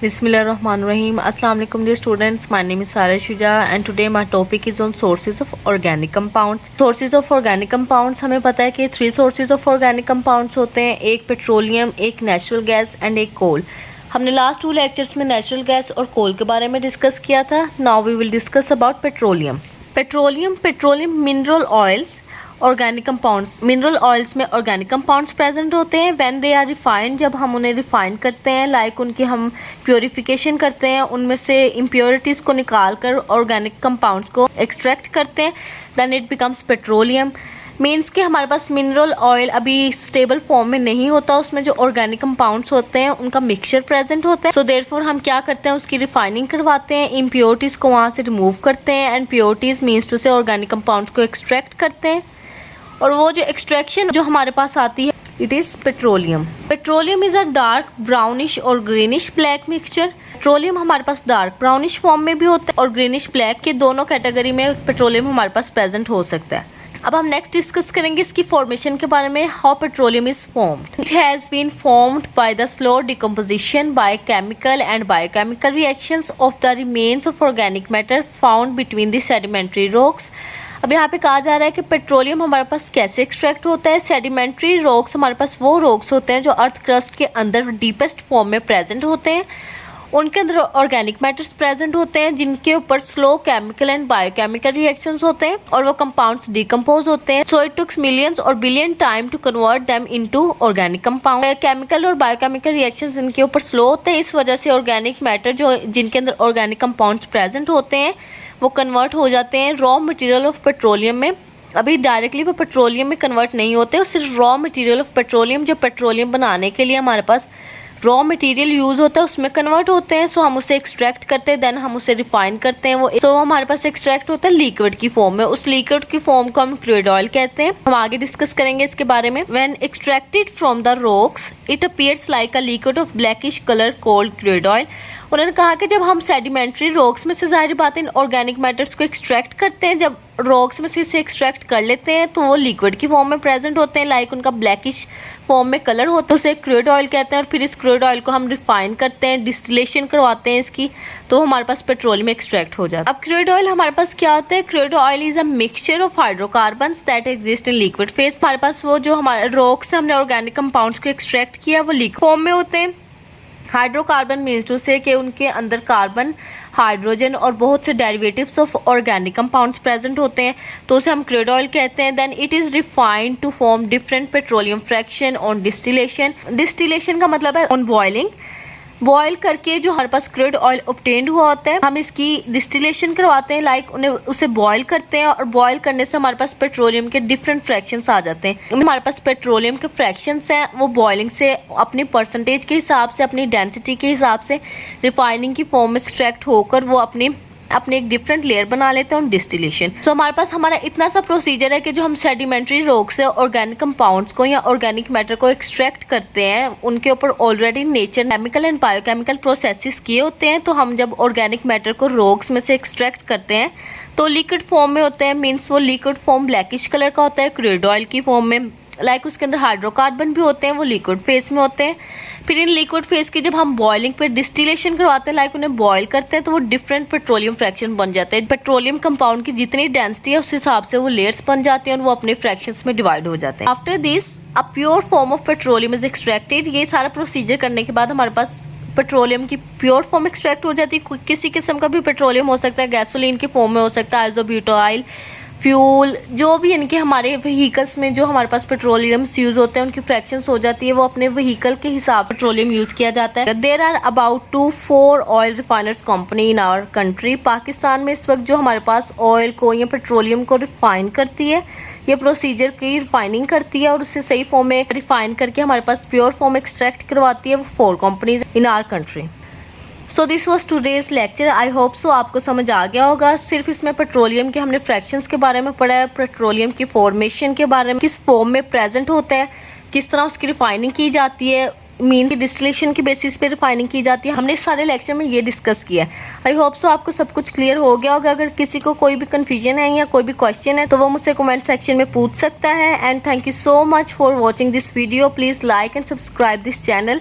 Bismillahirrahmanirrahim. Assalamu alaikum dear students. My name is Sarah Shuja and today my topic is on sources of organic compounds. Sources of organic compounds हमें पता है कि 3 sources of organic compounds होते हैं, एक petroleum, एक natural gas and एक coal. हमने लास्ट 2 लेक्चर्स में नेचुरल गैस और कोल के बारे में डिस्कस किया था। Now we will discuss about petroleum. Petroleum mineral oils organic compounds. Mineral oils में ऑर्गेनिक कंपाउंड्स प्रेजेंट होते हैं व्हेन दे आर रिफाइंड, जब हम उन्हें रिफाइन करते हैं, लाइक उनकी हम प्योरीफिकेशन करते हैं, उनमें से इम्प्योरिटीज़ को निकाल कर ऑर्गेनिक कंपाउंड्स को एक्सट्रैक्ट करते हैं, then it becomes petroleum. Means कि हमारे पास मिनरल ऑयल अभी स्टेबल फॉर्म में नहीं होता, उसमें जो ऑर्गेनिक कंपाउंड्स होते हैं उनका मिक्सचर प्रेजेंट होता है। सो देयरफॉर हम क्या करते हैं, उसकी रिफाइनिंग करवाते हैं, इम्प्योरिटीज़ को वहाँ से रिमूव करते हैं एंड प्योरिटीज़ मीन्स टू से ऑर्गेनिक कंपाउंड्स को एक्सट्रैक्ट करते हैं। और वो जो एक्सट्रैक्शन जो हमारे पास आती है it is petroleum. Petroleum is a dark brownish और ग्रीनिश ब्लैक मिक्सचर। पेट्रोलियम हमारे पास डार्क ब्राउनिश फॉर्म में भी होता है और ग्रीनिश ब्लैक के दोनों कैटेगरी में पेट्रोलियम हमारे पास प्रेजेंट हो सकता है। अब हम नेक्स्ट डिस्कस करेंगे इसकी फॉर्मेशन के बारे में, how petroleum is formed. It has been formed by the slow decomposition by chemical and biochemical reactions of the remains of organic matter found between the sedimentary rocks. अब यहाँ पे कहा जा रहा है कि पेट्रोलियम हमारे पास कैसे एक्सट्रैक्ट होता है। सेडिमेंट्री रॉक्स हमारे पास वो रॉक्स होते हैं जो अर्थ क्रस्ट के अंदर डीपेस्ट फॉर्म में प्रेजेंट होते हैं, उनके अंदर ऑर्गेनिक मैटर्स प्रेजेंट होते हैं जिनके ऊपर slow chemical and biochemical reactions होते हैं और वो कंपाउंड्स डिकम्पोज होते हैं। सो इट टुक्स मिलियंस और billion time to convert them into organic compound. Chemical और बायोकेमिकल रिएक्शंस इनके ऊपर स्लो होते हैं, इस वजह से ऑर्गेनिक मैटर जो जिनके अंदर ऑर्गेनिक कंपाउंड्स प्रेजेंट होते हैं वो कन्वर्ट हो जाते हैं रॉ मटेरियल ऑफ पेट्रोलियम में। अभी डायरेक्टली वो पेट्रोलियम में कन्वर्ट नहीं होते, वो सिर्फ रॉ मटेरियल ऑफ पेट्रोलियम जो पेट्रोलियम बनाने के लिए हमारे पास रॉ मटेरियल यूज़ होता है उसमें कन्वर्ट होते हैं। सो हम उसे एक्सट्रैक्ट करते हैं, देन हम उसे रिफाइन करते हैं। वो हमारे पास एक्सट्रैक्ट होता है लिक्विड की फॉर्म में, उस लिक्विड की फॉर्म को हम क्रूड ऑयल कहते हैं। हम आगे डिस्कस करेंगे इसके बारे में। When extracted from the rocks it appears like a liquid of blackish colour called crude oil. उन्होंने कहा कि जब हम सेडिमेंट्री रॉक्स में से ज़ाहिर बात है ऑर्गेनिक मैटर्स को एक्सट्रैक्ट करते हैं, जब रॉक्स में से इसे एक्सट्रैक्ट कर लेते हैं तो वो लिक्विड की फॉर्म में प्रेजेंट होते हैं, लाइक उनका ब्लैकिश फॉर्म में कलर होता है, उसे क्रूड ऑयल कहते हैं। और फिर इस क्रूड ऑयल को हम रिफाइन करते हैं, डिस्टिलेशन करवाते हैं इसकी, तो हमारे पास पेट्रोलियम एक्सट्रैक्ट हो जाता है। अब क्रूड ऑयल हमारे पास क्या होता है, crude oil is a mixture of hydrocarbons that exist in liquid phase. हमारे पास वो जो हमारे रॉक से हमने ऑर्गेनिक कंपाउंड्स को एक्सट्रैक्ट किया वो लिक्विड फॉर्म में होते हैं। हाइड्रोकार्बन मीन्स टू से कि उनके अंदर कार्बन, हाइड्रोजन और बहुत से derivatives of organic compounds present होते हैं, तो उसे हम क्रूड ऑयल कहते हैं। Then it is refined to form different petroleum fraction on distillation. Distillation का मतलब है ऑन बॉइलिंग, बॉयल करके जो हमारे पास क्रूड ऑयल ऑब्टेन्ड हुआ होता है हम इसकी डिस्टिलेशन करवाते हैं, लाइक उन्हें उसे बॉयल करते हैं और बॉयल करने से हमारे पास पेट्रोलियम के डिफरेंट फ्रैक्शंस आ जाते हैं। हमारे पास पेट्रोलियम के फ्रैक्शंस हैं, वो बॉइलिंग से अपनी परसेंटेज के हिसाब से, अपनी डेंसिटी के हिसाब से रिफाइनिंग की फॉर्म में एक्सट्रैक्ट होकर वो अपने एक डिफरेंट लेयर बना लेते हैं ऑन डिस्टिलेशन। सो हमारे पास हमारा इतना सा प्रोसीजर है कि जो हम सेडिमेंट्री रॉक से ऑर्गेनिक कंपाउंड्स को या ऑर्गेनिक मैटर को एक्सट्रैक्ट करते हैं उनके ऊपर already nature chemical and biochemical processes किए होते हैं। तो हम जब ऑर्गेनिक मैटर को रॉक्स में से एक्सट्रैक्ट करते हैं तो लिक्विड फॉर्म में होते हैं, मीन्स वो लिक्विड फॉर्म ब्लैकिश कलर का होता है क्रूड ऑयल की फॉर्म में, लाइक उसके अंदर हाइड्रोकार्बन भी होते हैं, वो लिक्विड फेस में होते हैं। फिर इन लिक्विड फेस की जब हम बॉइलिंग पे डिस्टिलेशन करवाते हैं, लाइक उन्हें बॉयल करते हैं, तो वो डिफरेंट पेट्रोलियम फ्रैक्शन बन जाते हैं। पेट्रोलियम कंपाउंड की जितनी डेंसिटी है उस हिसाब से वो लेयर्स बन जाते हैं और वो अपने फ्रैक्शंस में डिवाइड हो जाते हैं। After this a pure form of petroleum is extracted. ये सारा प्रोसीजर करने के बाद हमारे पास पेट्रोलियम की प्योर फॉर्म एक्सट्रैक्ट हो जाती है। किसी किस्म का भी पेट्रोलियम हो सकता है, गैसोलीन के फॉर्म में हो सकता है, आइसोब्यूटाइल फ्यूल, जो भी इनके हमारे व्हीकल्स में जो हमारे पास पेट्रोलियम यूज़ होते हैं उनकी फ्रैक्शंस हो जाती है, वो अपने व्हीकल के हिसाब से पेट्रोलियम यूज़ किया जाता है। There are about 4 oil refiners company in our country. Pakistan में इस वक्त जो हमारे पास ऑयल को या पेट्रोलियम को रिफाइन करती है, ये प्रोसीजर की रिफाइनिंग करती है और उसे सही फॉर्म में रिफाइन करके हमारे पास प्योर फॉर्म एक्सट्रैक्ट करवाती है, वो 4 companies in our country. So this was today's lecture. I hope so आपको समझ आ गया होगा। सिर्फ इसमें पेट्रोलियम के हमने फ्रैक्शंस के बारे में पढ़ा है, पेट्रोलियम की फॉर्मेशन के बारे में, किस फॉर्म में प्रेजेंट होता है, किस तरह उसकी रिफाइनिंग की जाती है, मीन की डिस्टिलेशन की बेसिस पे रिफाइनिंग की जाती है। हमने सारे लेक्चर में ये डिस्कस किया है। आई होप सो आपको सब कुछ क्लियर हो गया होगा। अगर किसी को कोई भी कन्फ्यूजन है या कोई भी क्वेश्चन है तो वो मुझसे कमेंट सेक्शन में पूछ सकता है। And thank you so much for watching this video. Please like and subscribe this channel.